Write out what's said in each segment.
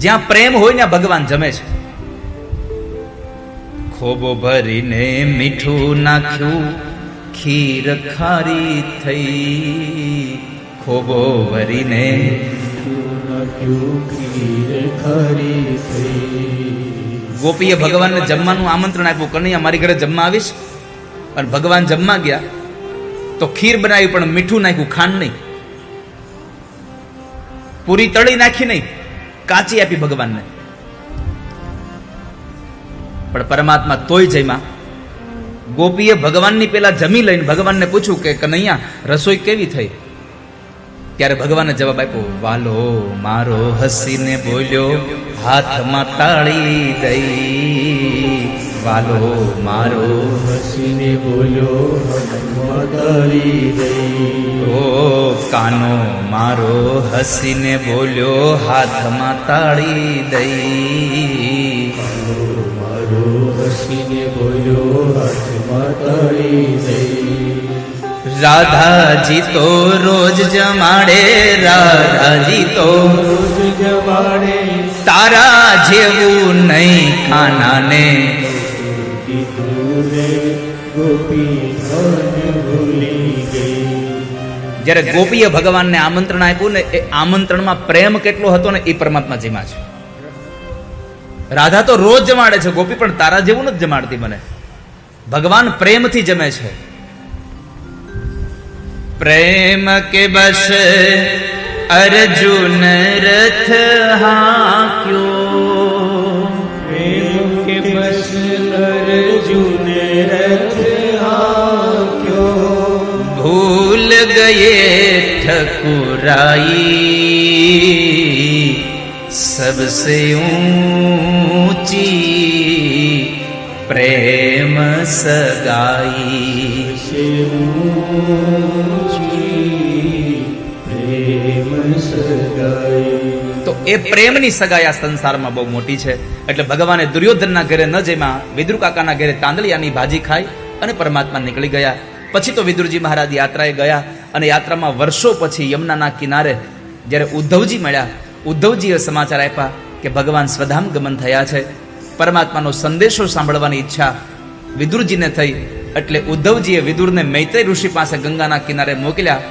જ્યાં પ્રેમ હોય ત્યાં ભગવાન જમે છે. ખોબો ભરીને મીઠું નાખ્યું, ખીર ખારી થઈ. ખોબો ભરીને ગોપીએ ભગવાનને જમવાનું આમંત્રણ આપ્યું, કનૈયા મારી ઘરે જમવા આવીશ. અને ભગવાન જમવા ગયા તો ખીર બનાવી, પણ મીઠું નાખ્યું, ખાંડ નહીં. પૂરી તળી નાખી નહીં, કાચી આપી ભગવાનને. પણ પરમાત્મા તોય જમ્યા. ગોપીએ ભગવાનની પેલા જમી લઈને ભગવાનને પૂછ્યું કે કનૈયા રસોઈ કેવી થઈ? ત્યારે ભગવાને જવાબ આપ્યો, વાલો મારો હસીને બોલ્યો, હાથમાં તાળી દઈ. વાલો મારો હસીને બોલ્યો, હાથમાં તાળી દઈ. ઓ કાનો મારો હસીને બોલ્યો, હાથમાં તાળી દઈ. મારો હસીને બોલ્યો, હાથમાં તાળી દઈ. રાધાજી તો રોજ જમાડે, રાધાજી તો રોજ જમાડે, તારા જેવું નહીં ખાનાને. કીધું રે ગોપી ધન ભૂલી ગઈ. જ્યારે ગોપીએ ભગવાનને આમંત્રણ આપ્યું ને, એ આમંત્રણમાં પ્રેમ કેટલો હતો ને એ પરમાત્મા જેમાં છે. રાધા તો રોજ જમાડે છે, ગોપી પણ તારા જેવું નથી જમાડતી મને. ભગવાન પ્રેમથી જમે છે. પ્રેમ કે બસ અર્જુન રથ હાંક્યો. પ્રેમ કે બસ અર્જુન રથ હાંક્યો. ભૂલ ગયે ઠકુરાઈ, सबसे ऊंची प्रेम सगाई. તો એ પ્રેમની સગાઈ આ સંસારમાં બહુ મોટી છે. એટલે ભગવાને દુર્યોધનના ઘરે ન જમ્યા, વિદુર કાકાના ઘરે તાંદળિયાની ભાજી ખાઈ અને પરમાત્મા નીકળી ગયા. પછી તો વિદુરજી મહારાજ યાત્રાએ ગયા અને યાત્રામાં વર્ષો પછી યમુનાના કિનારે જ્યારે ઉદ્ધવજી મળ્યા, ઉદ્ધવજીએ સમાચાર આપ્યા કે ભગવાન સ્વધામ ગમન થયા છે. પરમાત્માનો સંદેશો સાંભળવાની ઈચ્છા વિદુરજીને થઈ. એટલે ઉદ્ધવજીએ વિદુરને મૈત્રેય ઋષિ પાસે ગંગાના કિનારે મોકલ્યા.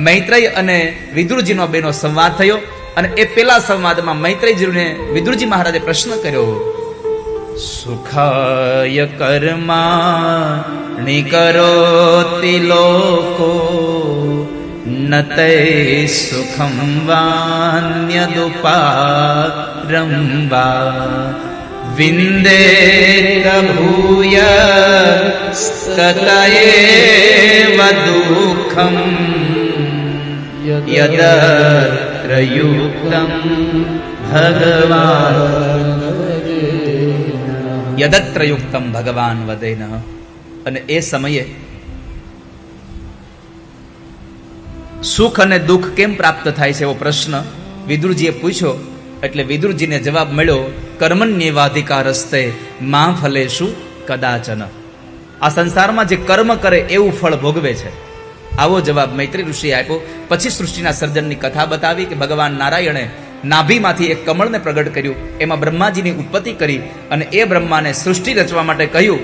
મૈત્રેય અને વિદુરજીનો બેનો સંવાદ થયો અને એ પેલા સંવાદમાં મૈત્રેયજીને વિદુરજી મહારાજે પ્રશ્ન કર્યો, સુખાય કર્માણિ કરોતિ લોકો નતે સુખમ વાન્યદુપારંવા વિંદે ભૂય સ્તતયેવ દુઃખમ યદત્ર યુક્તમ ભગવાન યદત્ર યુક્તમ ભગવાન વદેન. અને એ સમયે સુખ અને દુઃખ કેમ પ્રાપ્ત થાય છે એવો પ્રશ્ન વિદુરજીએ પૂછ્યો. એટલે વિદુરજીને જવાબ મળ્યો, કર્મણ્યેવાધિકારસ્તે મા ફલેષુ કદાચન. આ સંસારમાં જે કર્મ કરે એવું ફળ ભોગવે છે. આવો જવાબ મૈત્રેય ઋષિએ આપ્યો. પછી સૃષ્ટિના સર્જનની કથા બતાવી કે ભગવાન નારાયણે નાભીમાંથી એક કમળને પ્રગટ કર્યું, એમાં બ્રહ્માજીની ઉત્પત્તિ કરી અને એ બ્રહ્માને સૃષ્ટિ રચવા માટે કહ્યું